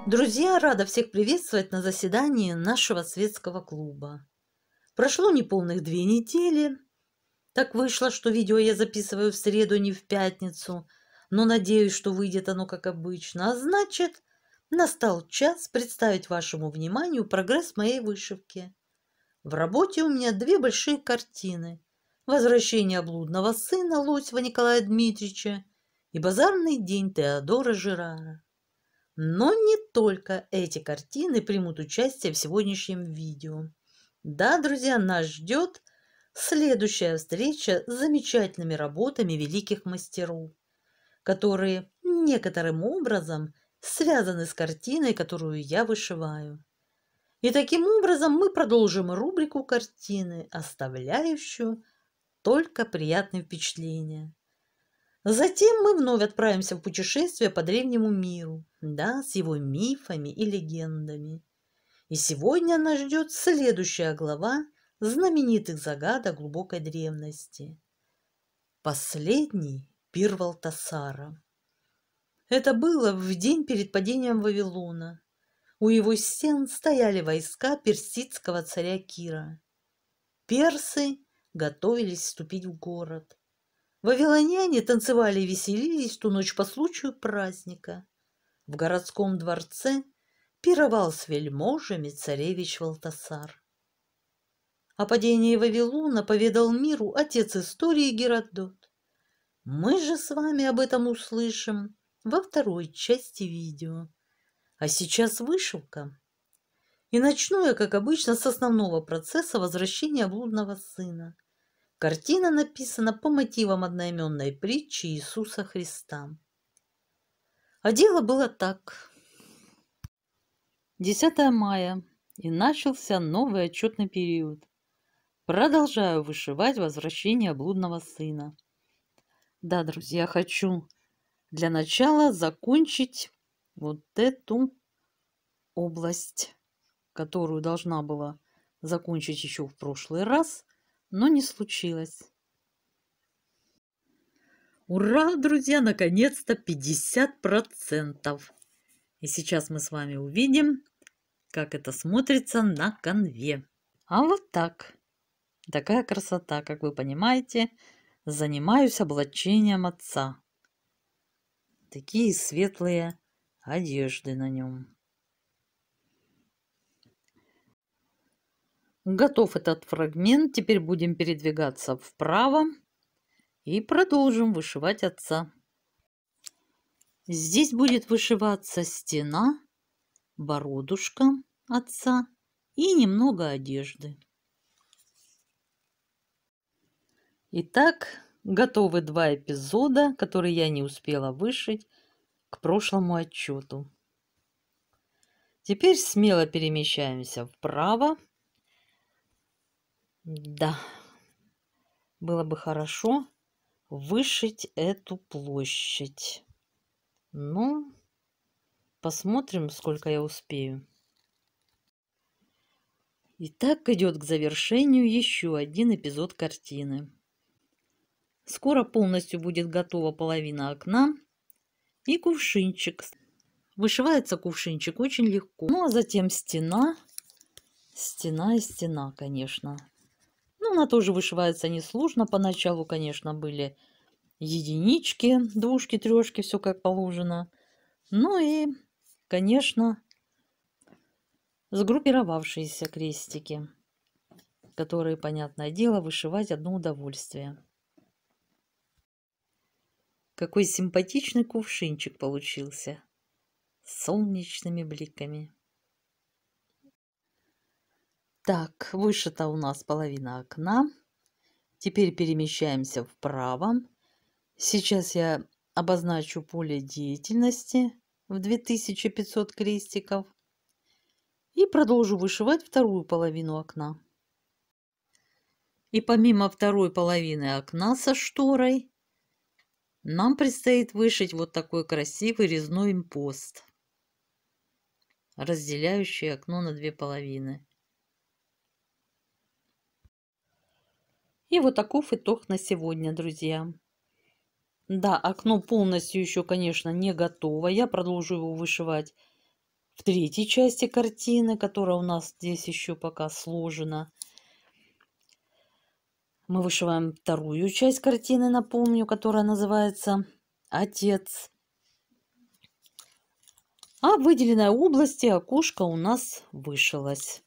Друзья, рада всех приветствовать на заседании нашего светского клуба. Прошло неполных 2 недели. Так вышло, что видео я записываю в среду, не в пятницу, но надеюсь, что выйдет оно как обычно. А значит, настал час представить вашему вниманию прогресс моей вышивки. В работе у меня 2 большие картины: «Возвращение блудного сына» Лосева Николая Дмитриевича и «Базарный день» Теодора Жирара. Но не только эти картины примут участие в сегодняшнем видео. Да, друзья, нас ждет следующая встреча с замечательными работами великих мастеров, которые некоторым образом связаны с картиной, которую я вышиваю. И таким образом мы продолжим рубрику картины, оставляющую только приятные впечатления. Затем мы вновь отправимся в путешествие по древнему миру, да, с его мифами и легендами. И сегодня нас ждет следующая глава знаменитых загадок глубокой древности. Последний пир Валтасара. Это было в день перед падением Вавилона. У его стен стояли войска персидского царя Кира. Персы готовились вступить в город. Вавилоняне танцевали и веселились ту ночь по случаю праздника. В городском дворце пировал с вельможами царевич Валтасар. О падении Вавилона поведал миру отец истории Геродот. Мы же с вами об этом услышим во второй части видео. А сейчас вышивка. И начну я, как обычно, с основного процесса возвращения блудного сына. Картина написана по мотивам одноименной притчи Иисуса Христа. А дело было так. 10 мая, и начался новый отчетный период. Продолжаю вышивать возвращение блудного сына. Да, друзья, хочу для начала закончить вот эту область, которую должна была закончить еще в прошлый раз, но не случилось. Ура, друзья, наконец-то 50%. И сейчас мы с вами увидим, как это смотрится на конве. А вот так. Такая красота, как вы понимаете, занимаюсь облачением отца. Такие светлые одежды на нем. Готов этот фрагмент. Теперь будем передвигаться вправо и продолжим вышивать отца. Здесь будет вышиваться стена, бородушка отца и немного одежды. Итак, готовы 2 эпизода, которые я не успела вышить к прошлому отчету. Теперь смело перемещаемся вправо. Да, было бы хорошо вышить эту площадь. Ну, посмотрим, сколько я успею. Итак, идет к завершению еще один эпизод картины. Скоро полностью будет готова половина окна и кувшинчик. Вышивается кувшинчик очень легко. Ну, а затем стена. Стена и стена, конечно. Ну, она тоже вышивается несложно. Поначалу, конечно, были единички, двушки, трешки, все как положено. Ну и, конечно, сгруппировавшиеся крестики, которые, понятное дело, вышивать одно удовольствие. Какой симпатичный кувшинчик получился с солнечными бликами. Так, вышита у нас половина окна. Теперь перемещаемся вправо. Сейчас я обозначу поле деятельности в 2500 крестиков и продолжу вышивать вторую половину окна. И помимо второй половины окна со шторой, нам предстоит вышить вот такой красивый резной импост, разделяющий окно на 2 половины. И вот таков итог на сегодня, друзья. Да, окно полностью еще, конечно, не готово. Я продолжу его вышивать в третьей части картины, которая у нас здесь еще пока сложена. Мы вышиваем вторую часть картины, напомню, которая называется «Отец». А в выделенной области окошко у нас вышилось.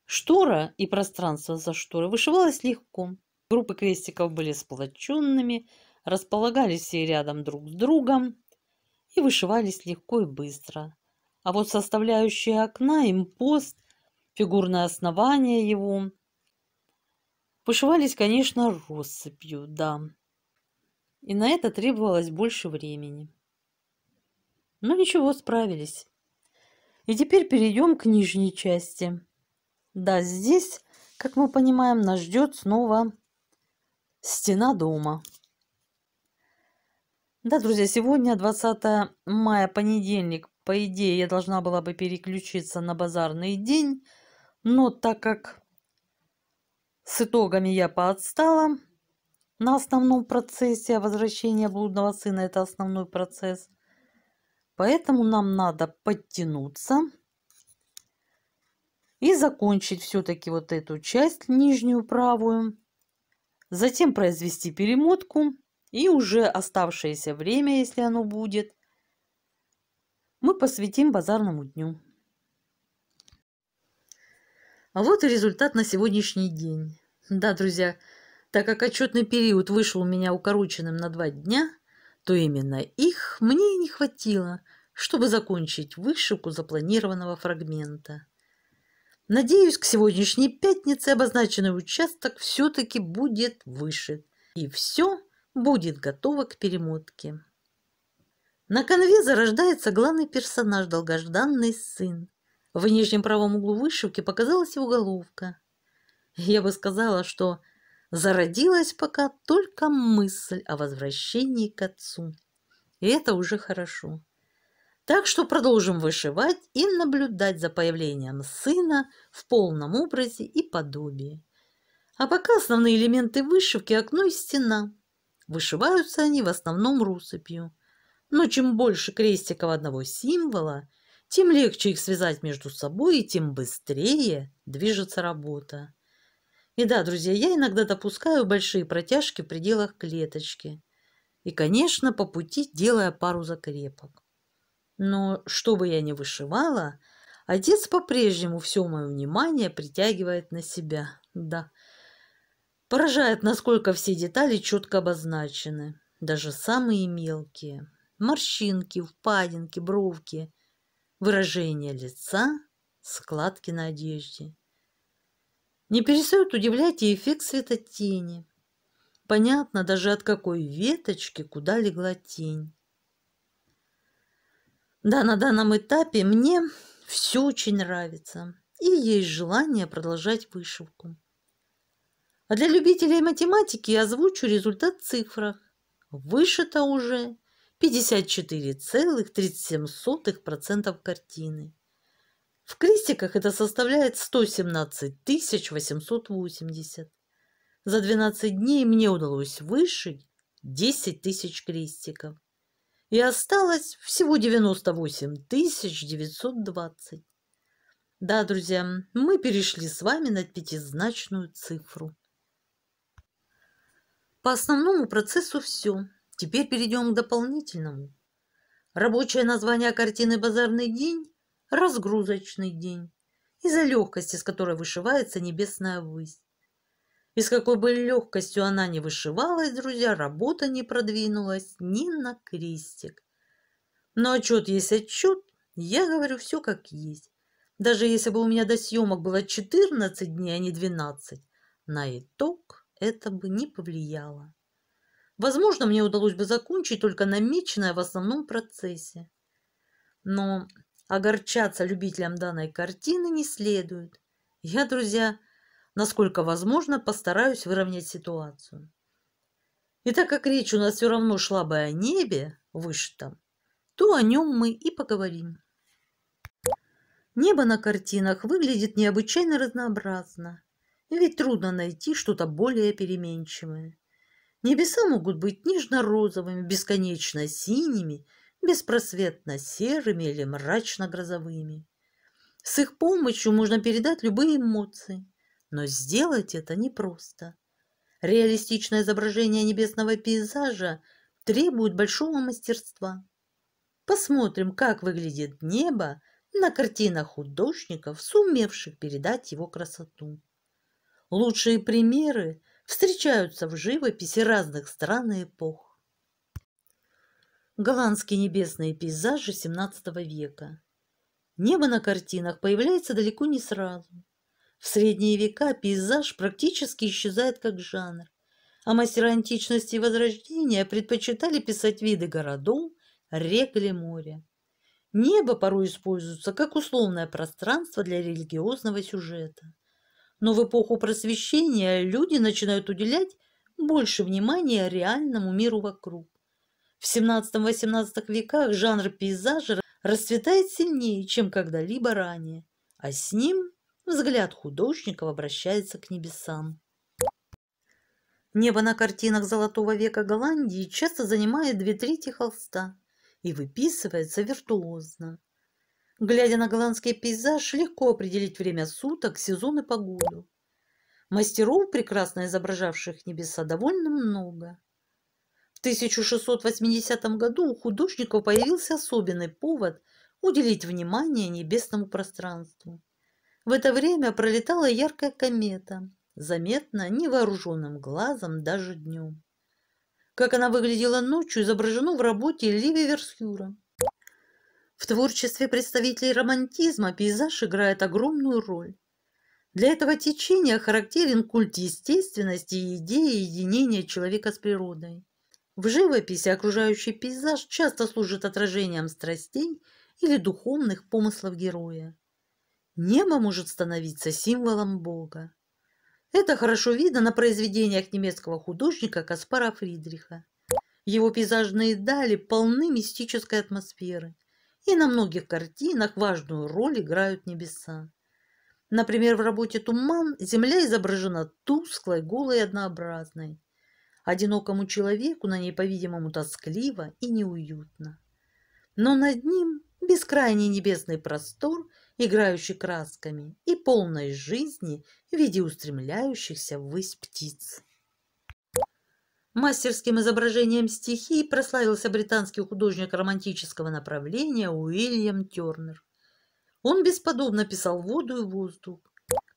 Штора и пространство за шторой вышивалось легко. Группы крестиков были сплоченными, располагались все рядом друг с другом и вышивались легко и быстро. А вот составляющие окна, импост, фигурное основание его вышивались, конечно, россыпью, да. И на это требовалось больше времени. Но ничего, справились. И теперь перейдем к нижней части. Да, здесь, как мы понимаем, нас ждет снова стена дома. Да, друзья, сегодня 20 мая, понедельник. По идее, я должна была бы переключиться на базарный день, но так как с итогами я поотстала на основном процессе, возвращения блудного сына – это основной процесс, поэтому нам надо подтянуться и закончить все-таки вот эту часть, нижнюю правую, затем произвести перемотку, и уже оставшееся время, если оно будет, мы посвятим базарному дню. А вот и результат на сегодняшний день. Да, друзья, так как отчетный период вышел у меня укороченным на 2 дня, то именно их мне и не хватило, чтобы закончить вышивку запланированного фрагмента. Надеюсь, к сегодняшней пятнице обозначенный участок все-таки будет вышит, и все будет готово к перемотке. На конве зарождается главный персонаж, долгожданный сын. В нижнем правом углу вышивки показалась его головка. Я бы сказала, что зародилась пока только мысль о возвращении к отцу. И это уже хорошо. Так что продолжим вышивать и наблюдать за появлением сына в полном образе и подобии. А пока основные элементы вышивки – окно и стена. Вышиваются они в основном россыпью. Но чем больше крестиков одного символа, тем легче их связать между собой и тем быстрее движется работа. И да, друзья, я иногда допускаю большие протяжки в пределах клеточки. И, конечно, по пути делая пару закрепок. Но что бы я ни вышивала, отец по-прежнему все мое внимание притягивает на себя. Да. Поражает, насколько все детали четко обозначены, даже самые мелкие. Морщинки, впадинки, бровки, выражение лица, складки на одежде. Не перестает удивлять и эффект светотени. Понятно даже, от какой веточки куда легла тень. Да, на данном этапе мне все очень нравится, и есть желание продолжать вышивку. А для любителей математики я озвучу результат в цифрах. Вышито уже 54,37% картины. В крестиках это составляет 117 880. За 12 дней мне удалось вышить 10 тысяч крестиков. И осталось всего 98 920. Да, друзья, мы перешли с вами на пятизначную цифру. По основному процессу все. Теперь перейдем к дополнительному. Рабочее название картины «Базарный день» – «Разгрузочный день», из-за легкости, с которой вышивается небесная высь. И с какой бы легкостью она ни вышивалась, друзья, работа не продвинулась ни на крестик. Но отчет есть отчет, я говорю все как есть. Даже если бы у меня до съемок было 14 дней, а не 12, на итог это бы не повлияло. Возможно, мне удалось бы закончить только намеченное в основном процессе. Но огорчаться любителям данной картины не следует. Я, друзья, насколько возможно, постараюсь выровнять ситуацию. И так как речь у нас все равно шла бы о небе вышитом, то о нем мы и поговорим. Небо на картинах выглядит необычайно разнообразно, ведь трудно найти что-то более переменчивое. Небеса могут быть нежно-розовыми, бесконечно синими, беспросветно серыми или мрачно-грозовыми. С их помощью можно передать любые эмоции, но сделать это непросто. Реалистичное изображение небесного пейзажа требует большого мастерства. Посмотрим, как выглядит небо на картинах художников, сумевших передать его красоту. Лучшие примеры встречаются в живописи разных стран и эпох. Голландские небесные пейзажи XVII века. Небо на картинах появляется далеко не сразу. В средние века пейзаж практически исчезает как жанр, а мастера античности и Возрождения предпочитали писать виды городов, рек или моря. Небо порой используется как условное пространство для религиозного сюжета. Но в эпоху Просвещения люди начинают уделять больше внимания реальному миру вокруг. В XVII-XVIII веках жанр пейзажа расцветает сильнее, чем когда-либо ранее, а с ним взгляд художников обращается к небесам. Небо на картинах Золотого века Голландии часто занимает 2/3 холста и выписывается виртуозно. Глядя на голландский пейзаж, легко определить время суток, сезон и погоду. Мастеров, прекрасно изображавших небеса, довольно много. В 1680 году у художников появился особенный повод уделить внимание небесному пространству. В это время пролетала яркая комета, заметно невооруженным глазом даже днем. Как она выглядела ночью, изображено в работе Ливи Версюра. В творчестве представителей романтизма пейзаж играет огромную роль. Для этого течения характерен культ естественности и идея единения человека с природой. В живописи окружающий пейзаж часто служит отражением страстей или духовных помыслов героя. Небо может становиться символом Бога. Это хорошо видно на произведениях немецкого художника Каспара Фридриха. Его пейзажные дали полны мистической атмосферы, и на многих картинах важную роль играют небеса. Например, в работе «Туман» земля изображена тусклой, голой и однообразной. Одинокому человеку на ней, по-видимому, тоскливо и неуютно. Но над ним бескрайний небесный простор, играющий красками, и полной жизни в виде устремляющихся ввысь птиц. Мастерским изображением стихий прославился британский художник романтического направления Уильям Тернер. Он бесподобно писал воду и воздух.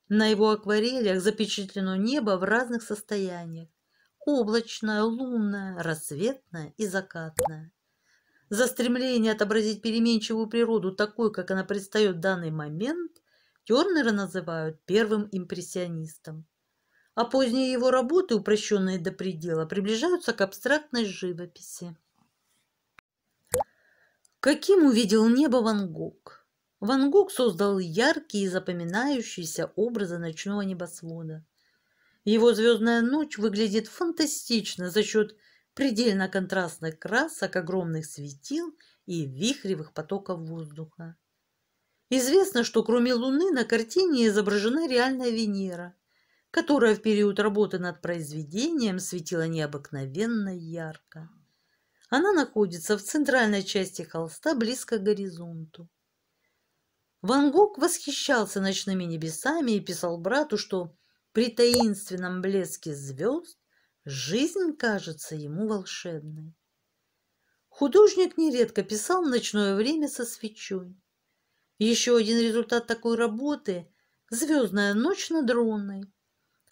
На его акварелях запечатлено небо в разных состояниях: облачное, лунное, рассветное и закатное. За стремление отобразить переменчивую природу такой, как она предстает в данный момент, Тернера называют первым импрессионистом. А поздние его работы, упрощенные до предела, приближаются к абстрактной живописи. Каким увидел небо Ван Гог? Ван Гог создал яркие и запоминающиеся образы ночного небосвода. Его «Звездная ночь» выглядит фантастично за счет предельно контрастных красок, огромных светил и вихревых потоков воздуха. Известно, что кроме Луны на картине изображена реальная Венера, которая в период работы над произведением светила необыкновенно ярко. Она находится в центральной части холста, близко к горизонту. Ван Гог восхищался ночными небесами и писал брату, что при таинственном блеске звезд жизнь кажется ему волшебной. Художник нередко писал в ночное время со свечой. Еще один результат такой работы – «Звездная ночь над Ронной».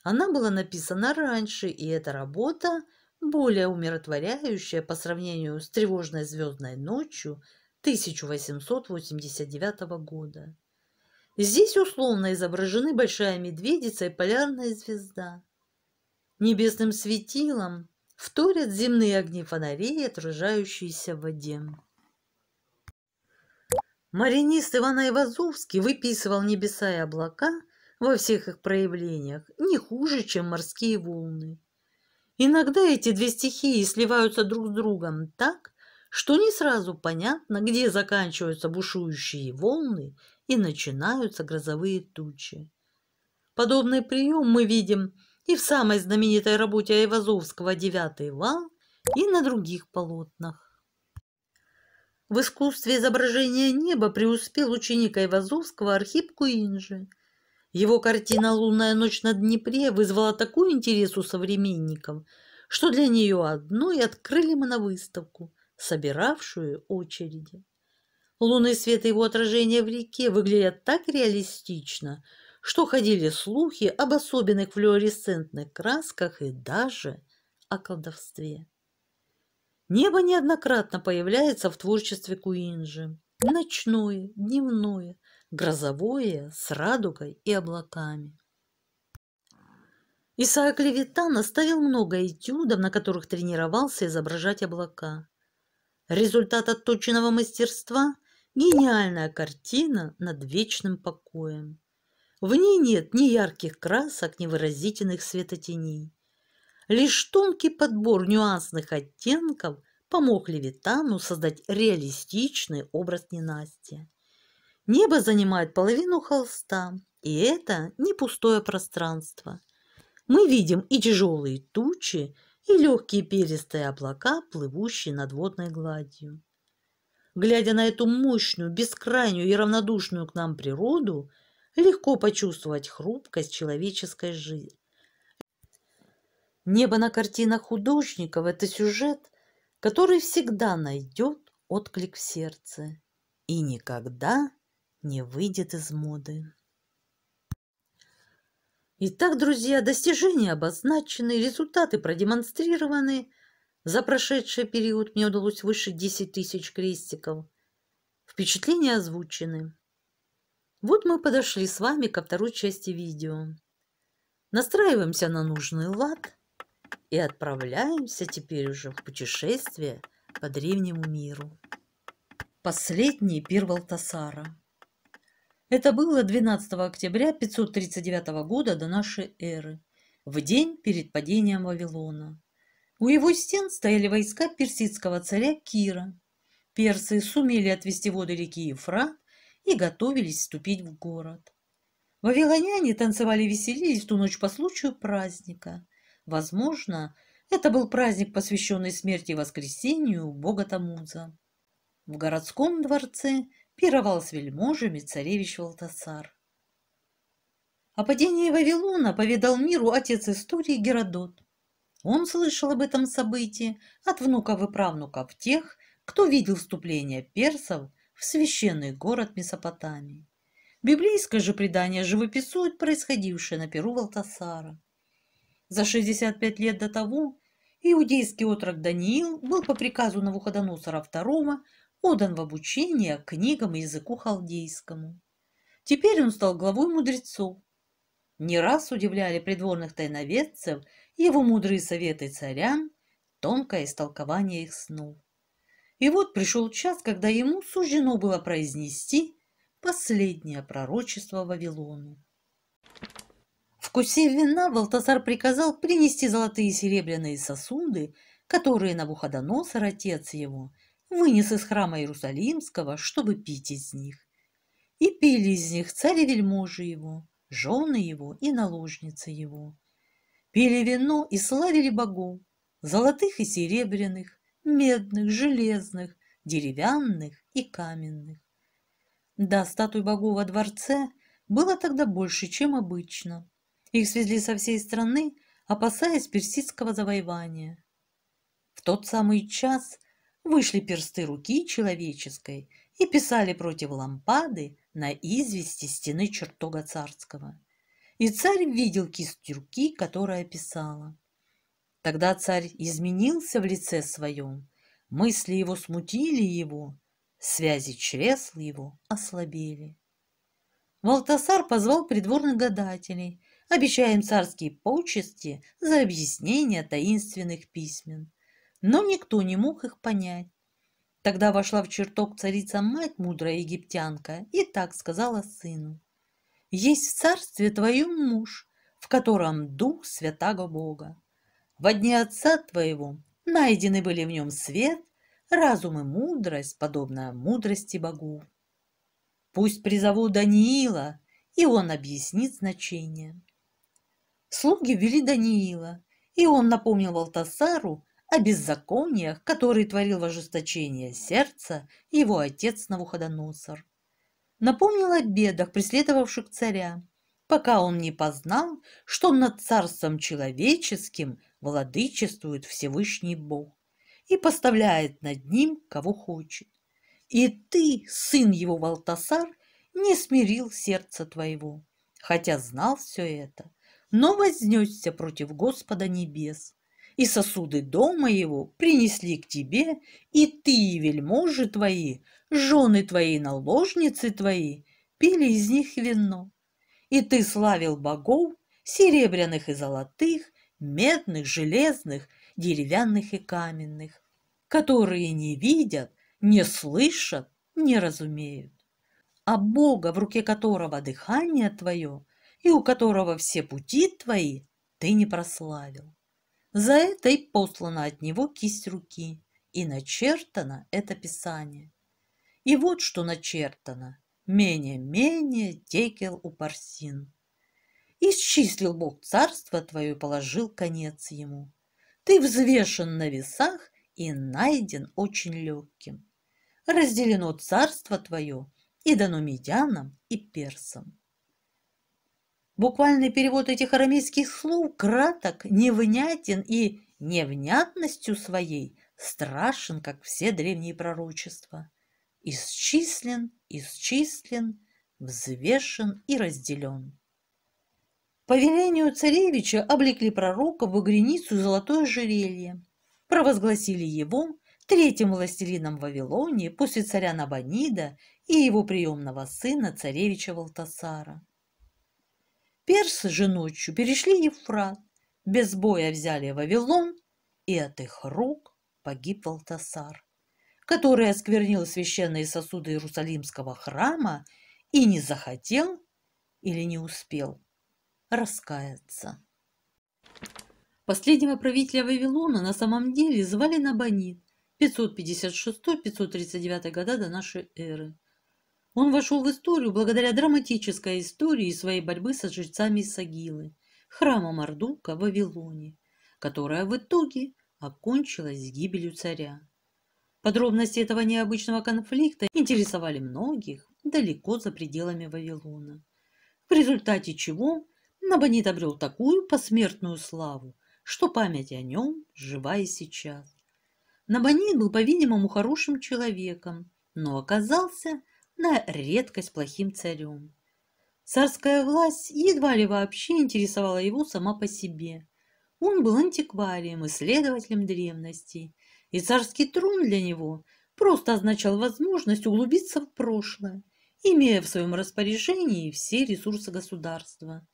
Она была написана раньше, и эта работа более умиротворяющая по сравнению с тревожной звездной ночью 1889 года. Здесь условно изображены большая медведица и полярная звезда. Небесным светилам вторят земные огни фонарей, отражающиеся в воде. Маринист Иван Айвазовский выписывал небеса и облака во всех их проявлениях не хуже, чем морские волны. Иногда эти две стихии сливаются друг с другом так, что не сразу понятно, где заканчиваются бушующие волны и начинаются грозовые тучи. Подобный прием мы видим и в самой знаменитой работе Айвазовского «Девятый вал», и на других полотнах. В искусстве изображения неба преуспел ученик Айвазовского Архип Куинджи. Его картина «Лунная ночь на Днепре» вызвала такой интерес у современников, что для нее одной открыли моновыставку, собиравшую очереди. Лунный свет и его отражение в реке выглядят так реалистично, что ходили слухи об особенных флуоресцентных красках и даже о колдовстве. Небо неоднократно появляется в творчестве Куинджи. Ночное, дневное, грозовое, с радугой и облаками. Исаак Левитан оставил много этюдов, на которых тренировался изображать облака. Результат отточенного мастерства – гениальная картина над вечным покоем. В ней нет ни ярких красок, ни выразительных светотеней. Лишь тонкий подбор нюансных оттенков помог Левитану создать реалистичный образ ненастья. Небо занимает половину холста, и это не пустое пространство. Мы видим и тяжелые тучи, и легкие перистые облака, плывущие над водной гладью. Глядя на эту мощную, бескрайнюю и равнодушную к нам природу, легко почувствовать хрупкость человеческой жизни. Небо на картинах художников – это сюжет, который всегда найдет отклик в сердце и никогда не выйдет из моды. Итак, друзья, достижения обозначены, результаты продемонстрированы. За прошедший период мне удалось вышить 10 тысяч крестиков. Впечатления озвучены. Вот мы подошли с вами ко второй части видео. Настраиваемся на нужный лад и отправляемся теперь уже в путешествие по древнему миру. Последний пир Валтасара. Это было 12 октября 539 года до нашей эры, в день перед падением Вавилона. У его стен стояли войска персидского царя Кира. Персы сумели отвести воды реки Ефрат и готовились вступить в город. Вавилоняне танцевали и веселились в ту ночь по случаю праздника. Возможно, это был праздник, посвященный смерти и воскресению бога Тамуза. В городском дворце пировал с вельможами царевич Валтасар. О падении Вавилона поведал миру отец истории Геродот. Он слышал об этом событии от внуков и правнуков тех, кто видел вступление персов в священный город Месопотамии. Библейское же предание живописует происходившее на пиру Валтасара. За 65 лет до того иудейский отрок Даниил был по приказу Навуходоносора II отдан в обучение книгам и языку халдейскому. Теперь он стал главой мудрецов. Не раз удивляли придворных тайноведцев его мудрые советы царям, тонкое истолкование их снов. И вот пришел час, когда ему суждено было произнести последнее пророчество Вавилону. Вкусив вина, Валтасар приказал принести золотые и серебряные сосуды, которые Навуходоносор, отец его, вынес из храма Иерусалимского, чтобы пить из них. И пили из них царь и вельможи его, жены его и наложницы его. Пили вино и славили богов, золотых и серебряных, медных, железных, деревянных и каменных. Да, статуй богов во дворце было тогда больше, чем обычно. Их свезли со всей страны, опасаясь персидского завоевания. В тот самый час вышли персты руки человеческой и писали против лампады на извести стены чертога царского. И царь видел кисть руки, которая писала. Тогда царь изменился в лице своем, мысли его смутили его, связи чресл его ослабели. Валтасар позвал придворных гадателей, обещая им царские почести за объяснение таинственных письмен. Но никто не мог их понять. Тогда вошла в чертог царица-мать, мудрая египтянка, и так сказала сыну: «Есть в царстве твоем муж, в котором дух святаго Бога. Во дни отца твоего найдены были в нем свет, разум и мудрость, подобная мудрости богов. Пусть призову Даниила, и он объяснит значение». Слуги ввели Даниила, и он напомнил Валтасару о беззакониях, которые творил в ожесточении сердца его отец Навуходоносор. Напомнил о бедах, преследовавших царя, пока он не познал, что над царством человеческим владычествует Всевышний Бог и поставляет над ним, кого хочет. И ты, сын его Валтасар, не смирил сердца твоего, хотя знал все это, но вознесся против Господа небес, и сосуды дома его принесли к тебе, и ты, и вельможи твои, жены твои, наложницы твои, пили из них вино. И ты славил богов, серебряных и золотых, медных, железных, деревянных и каменных, которые не видят, не слышат, не разумеют. А Бога, в руке которого дыхание твое, и у которого все пути твои, ты не прославил. За это и послана от него кисть руки, и начертано это писание. И вот что начертано: менее текел упарсин. Исчислил Бог царство твое и положил конец ему. Ты взвешен на весах и найден очень легким. Разделено царство твое и дано медянам и персам. Буквальный перевод этих арамейских слов краток, невнятен и невнятностью своей страшен, как все древние пророчества. Исчислен, взвешен и разделен. По велению царевича облекли пророка в багряницу и золотое ожерелье, провозгласили его третьим властелином Вавилонии после царя Набонида и его приемного сына царевича Валтасара. Персы же ночью перешли Евфрат, без боя взяли Вавилон, и от их рук погиб Валтасар, который осквернил священные сосуды Иерусалимского храма и не захотел или не успел раскаяться. Последнего правителя Вавилона на самом деле звали Набонид, 556-539 года до нашей эры. Он вошел в историю благодаря драматической истории своей борьбы со жрецами Сагилы, храма Мардука в Вавилоне, которая в итоге окончилась гибелью царя. Подробности этого необычного конфликта интересовали многих далеко за пределами Вавилона, в результате чего Набонид обрел такую посмертную славу, что память о нем жива и сейчас. Набонид был, по-видимому, хорошим человеком, но оказался на редкость плохим царем. Царская власть едва ли вообще интересовала его сама по себе. Он был антикварием, исследователем древностей, и царский трон для него просто означал возможность углубиться в прошлое, имея в своем распоряжении все ресурсы государства.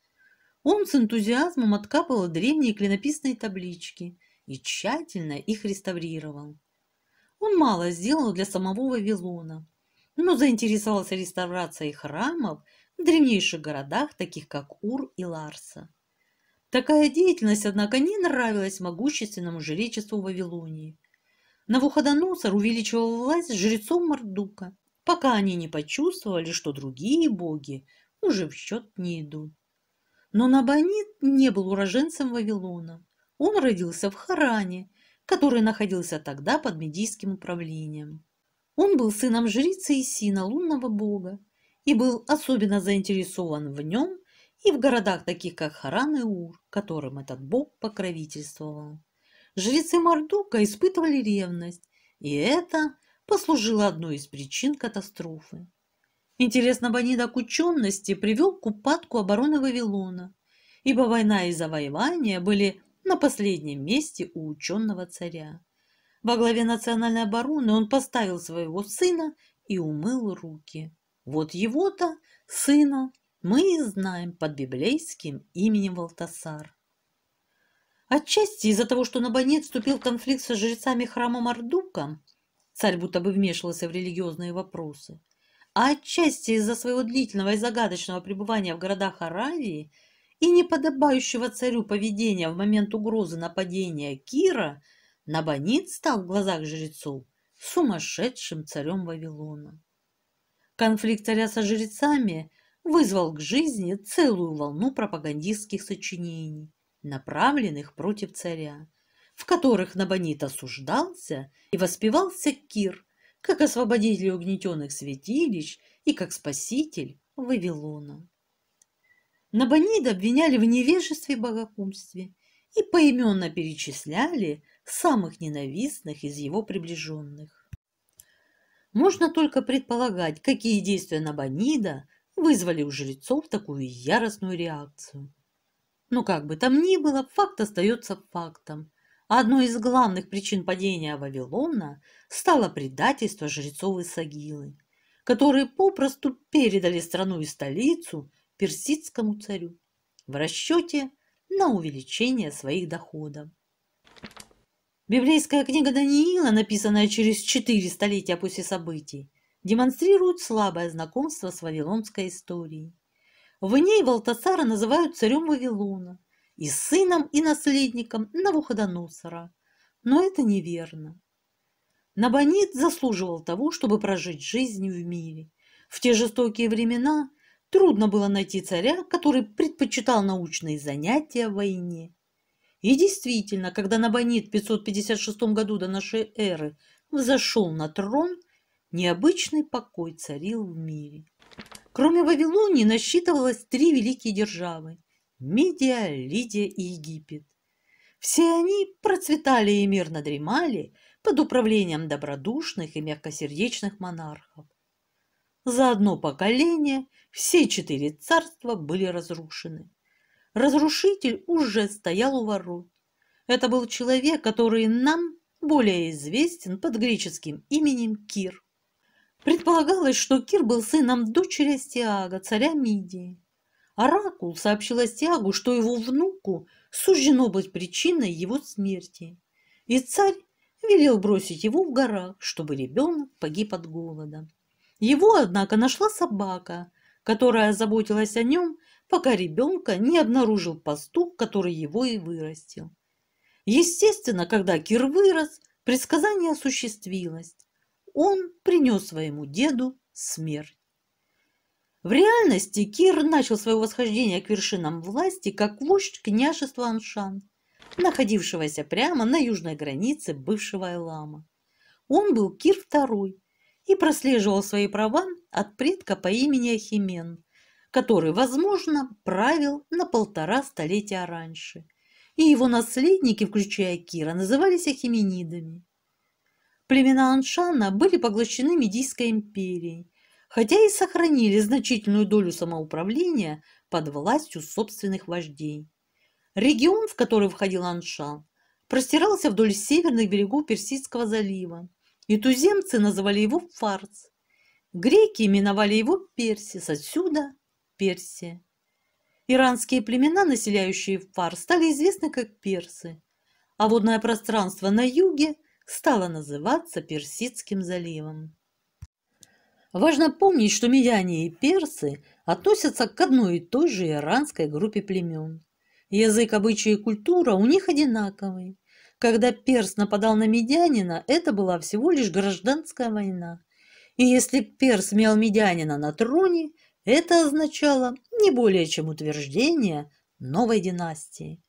Он с энтузиазмом откапывал древние клинописные таблички и тщательно их реставрировал. Он мало сделал для самого Вавилона, но заинтересовался реставрацией храмов в древнейших городах, таких как Ур и Ларса. Такая деятельность, однако, не нравилась могущественному жречеству Вавилонии. Навуходоносор увеличивал власть жрецов Мардука, пока они не почувствовали, что другие боги уже в счет не идут. Но Набонид не был уроженцем Вавилона. Он родился в Харане, который находился тогда под медийским управлением. Он был сыном жрицы Исина, лунного бога, и был особенно заинтересован в нем и в городах, таких как Харан и Ур, которым этот бог покровительствовал. Жрецы Мардука испытывали ревность, и это послужило одной из причин катастрофы. Интерес Набонида к учености привел к упадку обороны Вавилона, ибо война и завоевания были на последнем месте у ученого царя. Во главе национальной обороны он поставил своего сына и умыл руки. Вот его-то, сына, мы и знаем под библейским именем Валтасар. Отчасти из-за того, что Набонид вступил в конфликт со жрецами храма Мардука, царь будто бы вмешивался в религиозные вопросы, а отчасти из-за своего длительного и загадочного пребывания в городах Аравии и неподобающего царю поведения в момент угрозы нападения Кира, Набонид стал в глазах жрецов сумасшедшим царем Вавилона. Конфликт царя со жрецами вызвал к жизни целую волну пропагандистских сочинений, направленных против царя. в которых Набонид осуждался и воспевался Кир как освободитель угнетенных святилищ и как спаситель Вавилона. Набонида обвиняли в невежестве и богохульстве и поименно перечисляли самых ненавистных из его приближенных. Можно только предполагать, какие действия Набонида вызвали у жрецов такую яростную реакцию. Но как бы там ни было, факт остается фактом. А одной из главных причин падения Вавилона стало предательство жрецов Исагилы, которые попросту передали страну и столицу персидскому царю в расчете на увеличение своих доходов. Библейская книга Даниила, написанная через 4 столетия после событий, демонстрирует слабое знакомство с вавилонской историей. В ней Валтасара называют царем Вавилона и сыном и наследником Навуходоносора. Но это неверно. Набонид заслуживал того, чтобы прожить жизнь в мире. В те жестокие времена трудно было найти царя, который предпочитал научные занятия в войне. И действительно, когда Набонид в 556 году до нашей эры взошел на трон, необычный покой царил в мире. Кроме Вавилонии насчитывалось 3 великие державы – Мидия, Лидия и Египет. Все они процветали и мирно дремали под управлением добродушных и мягкосердечных монархов. За одно поколение все 4 царства были разрушены. Разрушитель уже стоял у ворот. Это был человек, который нам более известен под греческим именем Кир. Предполагалось, что Кир был сыном дочери Астиага, царя Мидии. Оракул сообщил Астиагу, что его внуку суждено быть причиной его смерти. И царь велел бросить его в горах, чтобы ребенок погиб от голода. Его, однако, нашла собака, которая заботилась о нем, пока ребенка не обнаружил пастух, который его и вырастил. Естественно, когда Кир вырос, предсказание осуществилось. Он принес своему деду смерть. В реальности Кир начал свое восхождение к вершинам власти как вождь княжества Аншан, находившегося прямо на южной границе бывшего Элама. Он был Кир II и прослеживал свои права от предка по имени Ахимен, который, возможно, правил на 1,5 столетия раньше, и его наследники, включая Кира, назывались ахименидами. Племена Аншана были поглощены Медийской империей, хотя и сохранили значительную долю самоуправления под властью собственных вождей. Регион, в который входил Аншан, простирался вдоль северных берегов Персидского залива, и туземцы называли его Фарс. Греки именовали его Персис, отсюда Персия. Иранские племена, населяющие Фарс, стали известны как персы, а водное пространство на юге стало называться Персидским заливом. Важно помнить, что медяне и персы относятся к одной и той же иранской группе племен. Язык, обычаи и культура у них одинаковые. Когда перс нападал на медянина, это была всего лишь гражданская война. И если перс имел медянина на троне, это означало не более чем утверждение новой династии.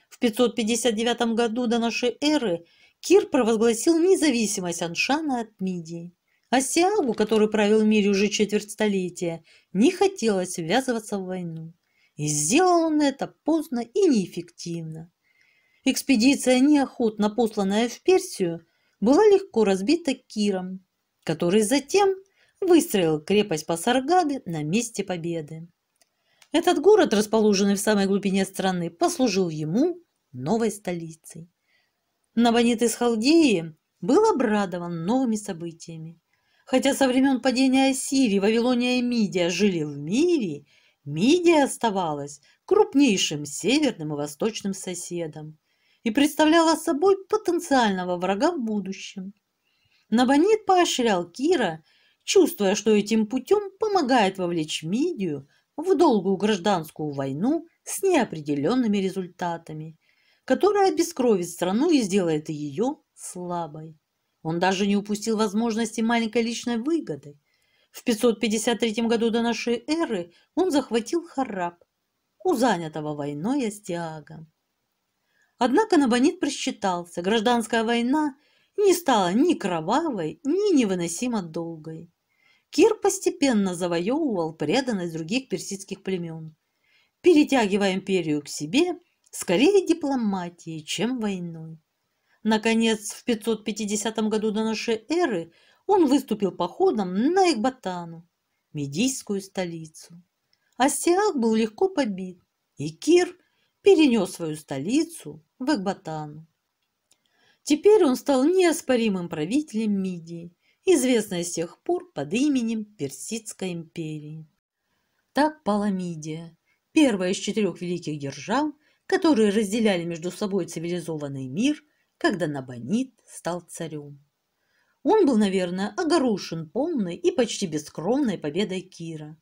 В 559 году до нашей эры Кир провозгласил независимость Аншана от Мидии. Астиагу, который правил в мире уже 1/4 столетия, не хотелось ввязываться в войну. И сделал он это поздно и неэффективно. Экспедиция, неохотно посланная в Персию, была легко разбита Киром, который затем выстроил крепость Пасаргады на месте победы. Этот город, расположенный в самой глубине страны, послужил ему новой столицей. Набонид из Халдеи был обрадован новыми событиями. Хотя со времен падения Ассирии Вавилония и Мидия жили в мире, Мидия оставалась крупнейшим северным и восточным соседом и представляла собой потенциального врага в будущем. Набонид поощрял Кира, чувствуя, что этим путем помогает вовлечь Мидию в долгую гражданскую войну с неопределенными результатами, которая обескровит страну и сделает ее слабой. Он даже не упустил возможности маленькой личной выгоды. В 553 году до нашей эры он захватил Харраб у занятого войной Астиага. Однако Набонид просчитался. Гражданская война не стала ни кровавой, ни невыносимо долгой. Кир постепенно завоевывал преданность других персидских племен, перетягивая империю к себе скорее дипломатией, чем войной. Наконец, в 550 году до нашей эры он выступил походом на Экбатану, медийскую столицу. Астиаг был легко побит, и Кир перенес свою столицу в Экбатану. Теперь он стал неоспоримым правителем Мидии, известной с тех пор под именем Персидской империи. Так пала Мидия, первая из 4 великих держав, которые разделяли между собой цивилизованный мир, когда Набонид стал царем. Он был, наверное, огорошен полной и почти бескровной победой Кира.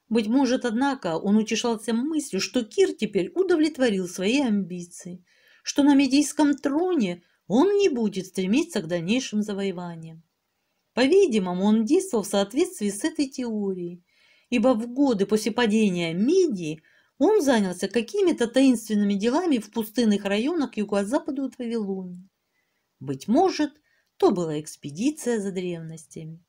Быть может, однако, он утешался мыслью, что Кир теперь удовлетворил свои амбиции, что на медийском троне он не будет стремиться к дальнейшим завоеваниям. По-видимому, он действовал в соответствии с этой теорией, ибо в годы после падения Мидии он занялся какими-то таинственными делами в пустынных районах к юго-западу от Вавилонии. Быть может, то была экспедиция за древностями.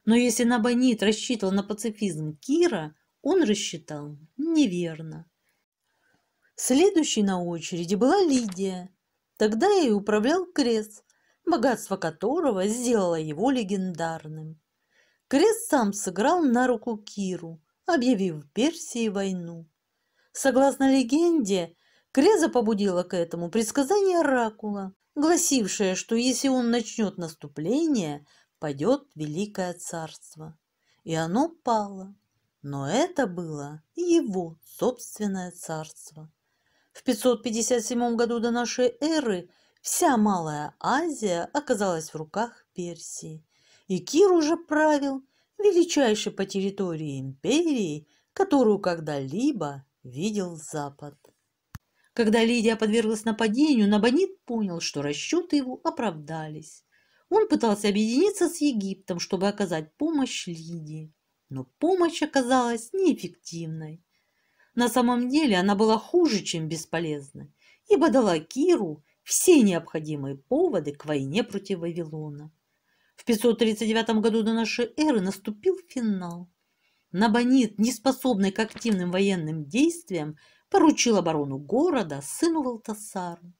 Но если Набонид рассчитывал на пацифизм Кира, он рассчитал неверно. Следующей на очереди была Лидия. Тогда ей управлял Крес, богатство которого сделало его легендарным. Крес сам сыграл на руку Киру, объявив Персии войну. Согласно легенде, Креза побудило к этому предсказание оракула, гласившее, что если он начнет наступление, падет Великое Царство. И оно пало. Но это было его собственное царство. В 557 году до нашей эры вся Малая Азия оказалась в руках Персии, и Кир уже правил величайшей по территории империи, которую когда-либо видел Запад. Когда Лидия подверглась нападению, Набонид понял, что расчеты его оправдались. Он пытался объединиться с Египтом, чтобы оказать помощь Лидии, но помощь оказалась неэффективной. На самом деле она была хуже, чем бесполезной, ибо дала Киру все необходимые поводы к войне против Вавилона. В 539 году до нашей эры наступил финал. Набонид, неспособный к активным военным действиям, поручил оборону города сыну Валтасару.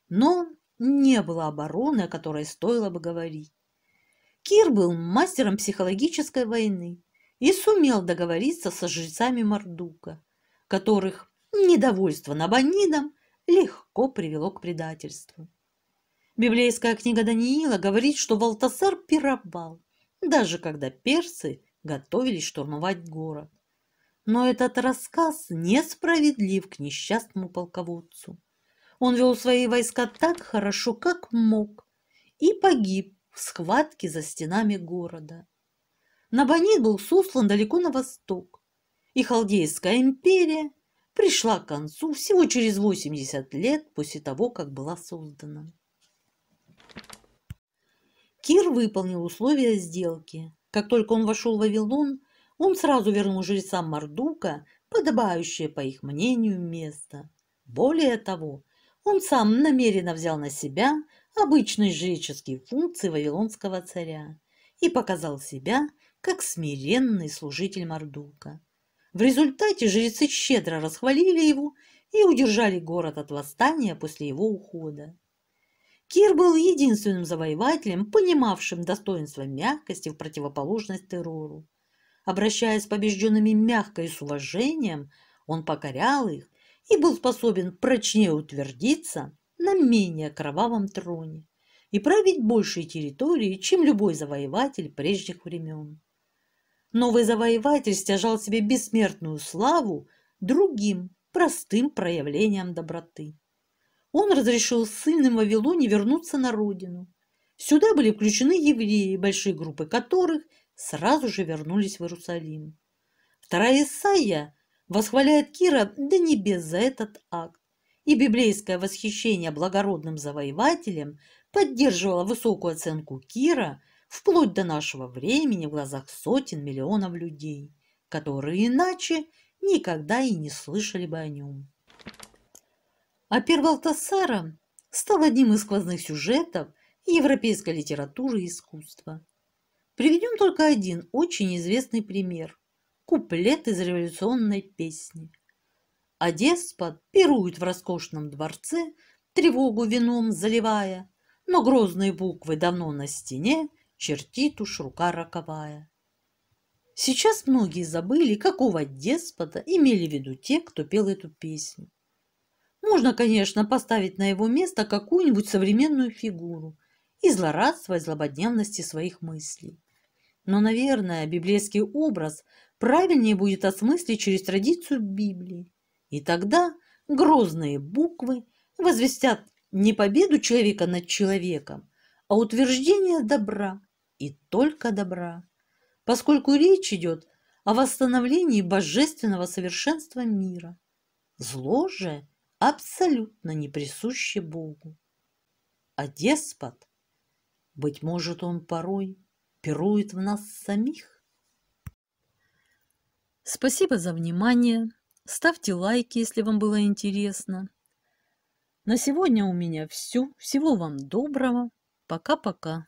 Но не было обороны, о которой стоило бы говорить. Кир был мастером психологической войны и сумел договориться со жрецами Мардука, которых недовольство Набонидом легко привело к предательству. Библейская книга Даниила говорит, что Валтасар пировал, даже когда персы готовились штурмовать город. Но этот рассказ несправедлив к несчастному полководцу. Он вел свои войска так хорошо, как мог, и погиб в схватке за стенами города. Набонид был сослан далеко на восток, и Халдейская империя пришла к концу всего через 80 лет после того, как была создана. Кир выполнил условия сделки. Как только он вошел в Вавилон, он сразу вернул жрецам Мардука подобающее, по их мнению, место. Более того, он сам намеренно взял на себя обычные жреческие функции вавилонского царя и показал себя как смиренный служитель Мардука. В результате жрецы щедро расхвалили его и удержали город от восстания после его ухода. Кир был единственным завоевателем, понимавшим достоинство мягкости в противоположность террору. Обращаясь с побежденными мягко и с уважением, он покорял их и был способен прочнее утвердиться на менее кровавом троне и править большей территории, чем любой завоеватель прежних времен. Новый завоеватель стяжал себе бессмертную славу другим простым проявлением доброты. Он разрешил ссыльным в Вавилоне вернуться на родину. Сюда были включены евреи, большие группы которых сразу же вернулись в Иерусалим. Вторая Исайя восхваляет Кира до небес за этот акт, и библейское восхищение благородным завоевателем поддерживало высокую оценку Кира вплоть до нашего времени в глазах сотен миллионов людей, которые иначе никогда и не слышали бы о нем. А пир Валтасара стал одним из сквозных сюжетов европейской литературы и искусства. Приведем только один очень известный пример – куплет из революционной песни. А деспот пирует в роскошном дворце, тревогу вином заливая, но грозные буквы давно на стене чертит уж рука роковая. Сейчас многие забыли, какого деспота имели в виду те, кто пел эту песню. Можно, конечно, поставить на его место какую-нибудь современную фигуру и злорадства и злободневности своих мыслей. Но, наверное, библейский образ правильнее будет осмыслить через традицию Библии. И тогда грозные буквы возвестят не победу человека над человеком, а утверждение добра и только добра, поскольку речь идет о восстановлении божественного совершенства мира. Зло же абсолютно не присуще Богу. А деспот, быть может, он порой пирует в нас самих. Спасибо за внимание. Ставьте лайки, если вам было интересно. На сегодня у меня все. Всего вам доброго. Пока-пока.